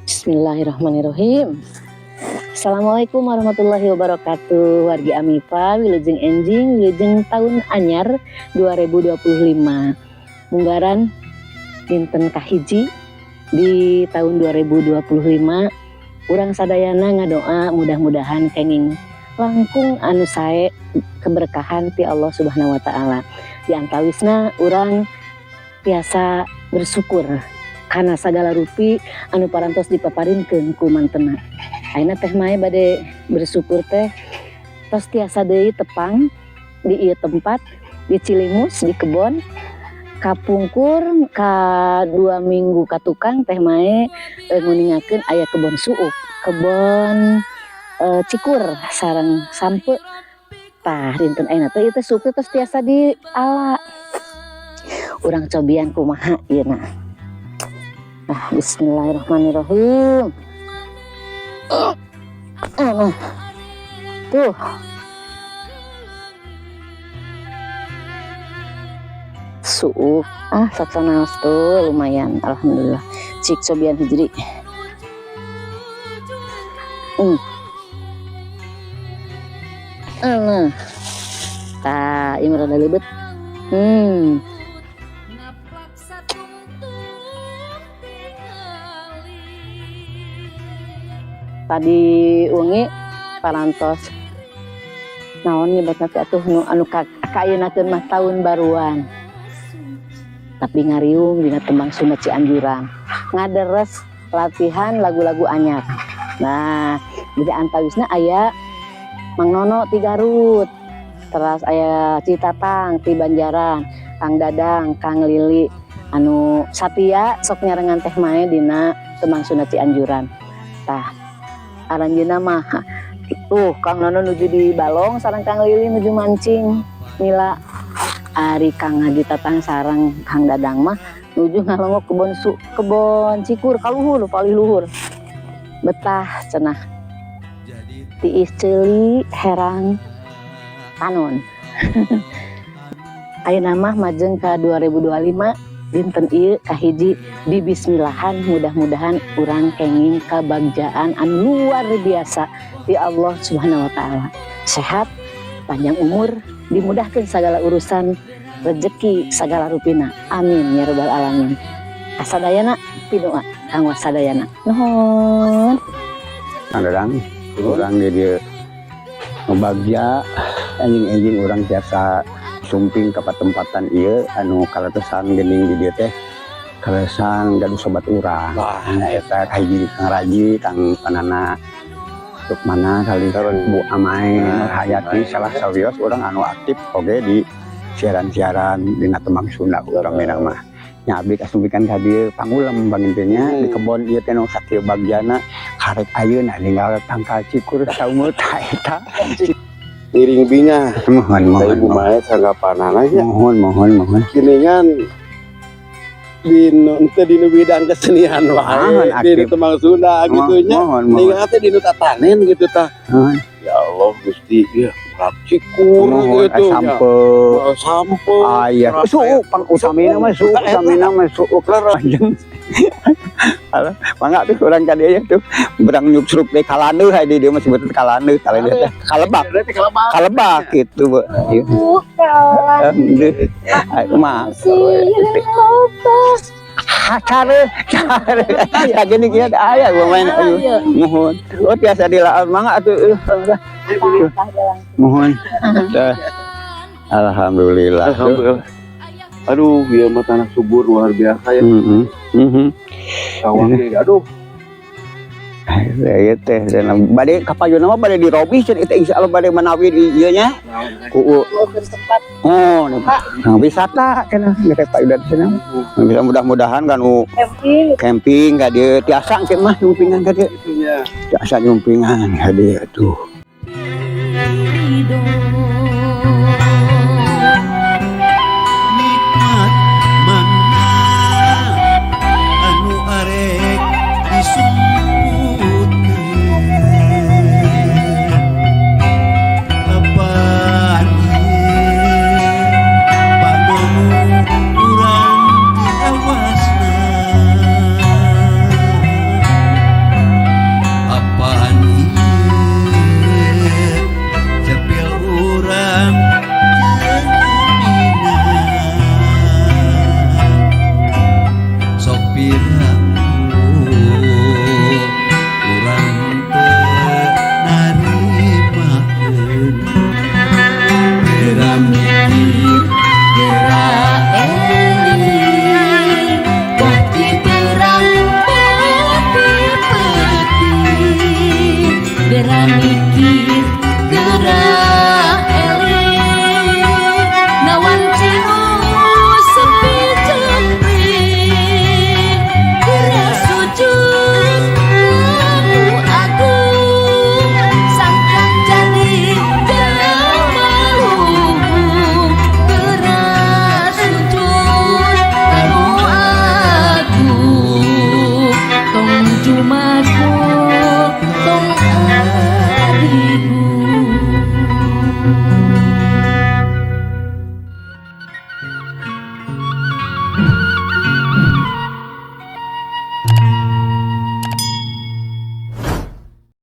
Bismillahirrahmanirrahim. Assalamualaikum warahmatullahi wabarakatuh. Wargi Amifa, wilujeng enjing, wilujeng tahun anyar 2025. Munggaran dinten kahiji di tahun 2025. Urang sadayana ngadoa mudah-mudahan kenging langkung anu sae keberkahan ti Allah Subhanahu wa taala. Di antawisna urang biasa bersyukur karena segala rupi anu parantos dipaparinkeun ku mantena. Ayeuna teh mae bade bersyukur teh tos tiasa deui tepang di ieu tempat di Cilimus di kebon kapungkur ka 2 minggu ka tukang teh mae nguningakeun aya kebon suuk, kebon cikur sareng sampe. Tah dinten ayeuna teh ieu teh suuk tos tiasa di ala. Urang cobian kumaha ieu na. Nah, bismillahirrahmanirrahim. Tuh. Suuk. Saksana tuh lumayan. Alhamdulillah. Cik cobian hijri. Tah, ieu rada leubet. Tadi wengi parantos naon nyebatna teh atuh nu anu kaayeunakeun mah taun baruan. Tapi ngariung dina tembang Sunda Cianjuran. Ngaderes latihan lagu-lagu anyar. Nah, di antawisna aya Mang Nono ti Garut. Terus aya Citatang ti Banjaran, Kang Dadang, Kang Lili anu satia sok nyarengan teh mae dina tembang Sunda Cianjuran. Tah aranjeunna mah tuh Kang Nono nuju di balong sareng Kang Lili nuju mancing nila. Ari Kang Haji Tatang sareng Kang Dadang mah nuju ngalongok kebon cikur kaluhur paling luhur. Betah cenah. Tiis ceuli herang tanon. Ayeuna mah majeng ka 2025 dinten ieu kahiji di bismillahan mudah-mudahan urang kenging kabagjaan anu luar biasa di Allah Subhanahu wa taala. Sehat, panjang umur, dimudahkeun segala urusan, rezeki segala rupina. Amin ya rabbal alamin. Kasadayana pidoa kang wasadayana. Nuhun. Kang Dadang, urang di dieu ngabagja anjing-anjing urang tiasa sumping ke tempatan ieu anu kaletosan geuning di dieu teh kalesan gaduh sobat urang. Eta kahiji Kang Raji, Kang Panana Tukmana kali Bu Amai Hayati salah sawios urang anu aktif oge di siaran-siaran dina tembang Sunda urang menang mah. Nya abdi kasumpikan ka dieu pangulem banginteunnya di kebon ieu teh nu sakieu bagjana karek ayeuna ninggal tangkal cikur saumut eta. Iring binga Mohon Ibu Mae sanggapanana nya mohon kiningan dinu bidang kesenian wae di tembang Sunda gitu nya ningal teh dinu tatanen gitu tah. Ya Allah Gusti ya rap cikur gitu sampe aya suuk pang utamina mah suuk panjang. Alah mangga tuh urang ka dieu tuh berang nyuksruk teh kalaneuh hae di dieu mah sebutna kalaneuh teh kalebak kitu bu. Ayo mah care ya gini kieu aya gua main ayo mohon tiasa dilaon mangga atuh mohon. Alhamdulillah. Aduh, biar mah tanah subur luar biasa ya. Sawahnya, aduh. Ya teh, dan bade kapayuna mah bade dirobi cenah eta insyaallah bade manawi di ieu nya. Ku oh, nah wisata cenah geus payudan cenah. Bisa mudah-mudahan kan camping ka dieu tiasa engke mah nyumpingan ka dieu. Tiasa nyumpingan ka dieu tuh. Tong adiku